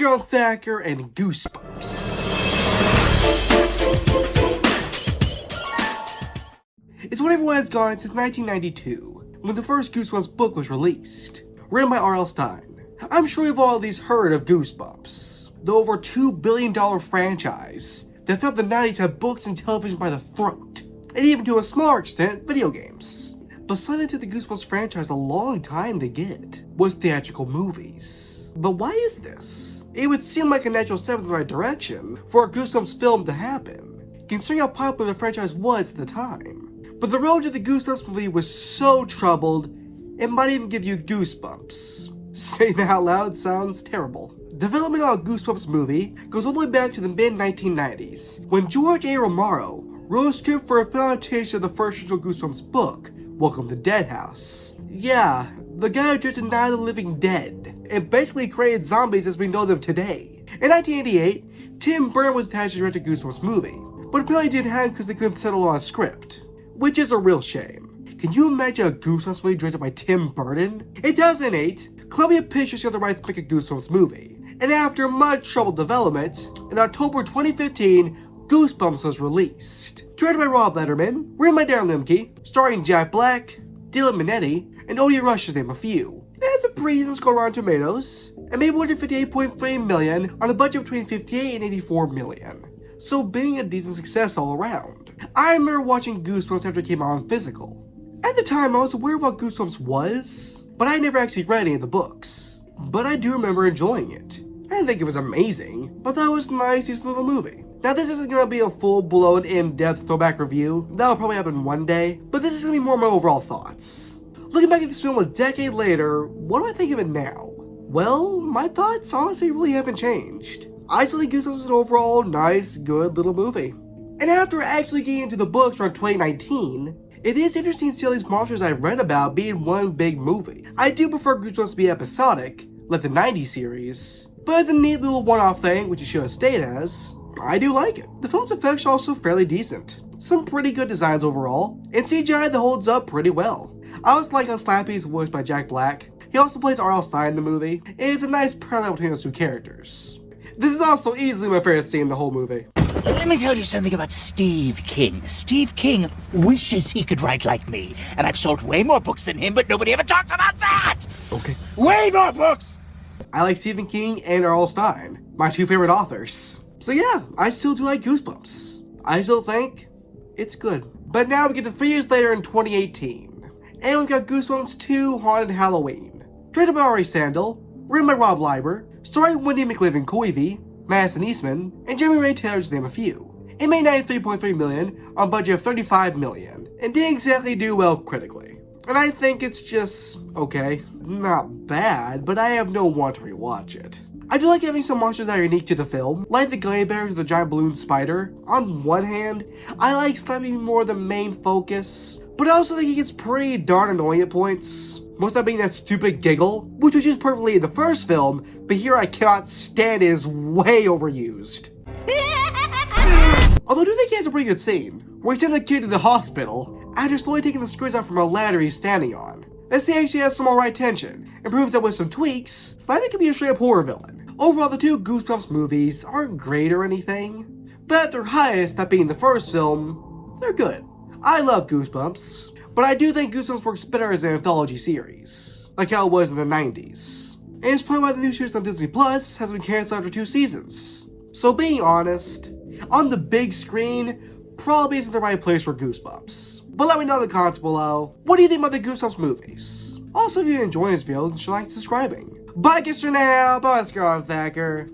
Oscar Thacker and Goosebumps. It's what everyone has gone since 1992, when the first Goosebumps book was released, written by R.L. Stine. I'm sure you've all at least heard of Goosebumps, the over $2 billion franchise that felt the 90s had books and television by the throat, and even to a smaller extent, video games. But something took the Goosebumps franchise a long time to get was theatrical movies. But why is this? It would seem like a natural step in the right direction for a Goosebumps film to happen, considering how popular the franchise was at the time. But the road to the Goosebumps movie was so troubled, it might even give you goosebumps. Saying that out loud sounds terrible. Development on a Goosebumps movie goes all the way back to the mid-1990s, when George A. Romero wrote a script for a film adaptation of the first original Goosebumps book, Welcome to Deadhouse. Yeah, the guy who directed Night of the Living Dead, and basically created zombies as we know them today. In 1988, Tim Burton was attached to direct a Goosebumps movie, but apparently didn't have because they couldn't settle on a script, which is a real shame. Can you imagine a Goosebumps movie directed by Tim Burton? In 2008, Columbia Pictures got the rights to make a Goosebumps movie, and after much troubled development, in October 2015, Goosebumps was released. Directed by Rob Letterman, written by Darren Limke, starring Jack Black, Dylan Minetti, and Odie Rush to name a few. It has a pretty decent score on Rotten Tomatoes, and made $158.3 million on a budget between $58 and $84 million. So being a decent success all around. I remember watching Goosebumps after it came out on physical. At the time, I was aware of what Goosebumps was, but I never actually read any of the books. But I do remember enjoying it. I didn't think it was amazing, but that was a nice, decent little movie. Now this isn't going to be a full-blown, in-depth throwback review. That'll probably happen one day, but this is going to be more my overall thoughts. Looking back at this film a decade later, what do I think of it now? Well, my thoughts honestly really haven't changed. I still think Goosebumps is an overall nice, good little movie. And after actually getting into the books from 2019, it is interesting to see all these monsters I've read about being one big movie. I do prefer Goosebumps to be episodic, like the 90s series, but as a neat little one-off thing, which it should have stayed as, I do like it. The film's effects are also fairly decent. Some pretty good designs overall, and CGI that holds up pretty well. I also like how Slappy is voiced by Jack Black. He also plays R.L. Stine in the movie, and it's a nice parallel between those two characters. This is also easily my favorite scene in the whole movie. Let me tell you something about Steve King. Steve King wishes he could write like me, and I've sold way more books than him, but nobody ever talks about that! Okay. Way more books! I like Stephen King and R.L. Stine, my two favorite authors. So yeah, I still do like Goosebumps. I still think it's good. But now we get to 3 years later in 2018, and we've got Goosebumps 2 Haunted Halloween. Directed by Ari Sandel, written by Rob Leiber, starring Wendy McLivin-Coivy, Madison Eastman, and Jeremy Ray Taylor to name a few. It made $93.3 million on a budget of $35 million, and didn't exactly do well critically. And I think it's just okay. Not bad, but I have no want to rewatch it. I do like having some monsters that are unique to the film, like the gummy bears or the giant balloon spider. On one hand, I like Slappy more the main focus, but I also think he gets pretty darn annoying at points. Most of that being that stupid giggle, which was used perfectly in the first film, but here I cannot stand it, is way overused. Although I do think he has a pretty good scene, where he sends a kid to the hospital, after slowly taking the screws out from a ladder he's standing on. This scene actually has some alright tension, and proves that with some tweaks, Slappy can be a straight-up horror villain. Overall, the two Goosebumps movies aren't great or anything, but at their highest, that being the first film, they're good. I love Goosebumps, but I do think Goosebumps works better as an anthology series, like how it was in the 90s. And it's probably why the new series on Disney Plus has been canceled after 2 seasons. So being honest, on the big screen, probably isn't the right place for Goosebumps. But let me know in the comments below, what do you think about the Goosebumps movies? Also, if you're enjoying this video, then like subscribing. Bye, guys, for now. Bye, Oscar Thacker.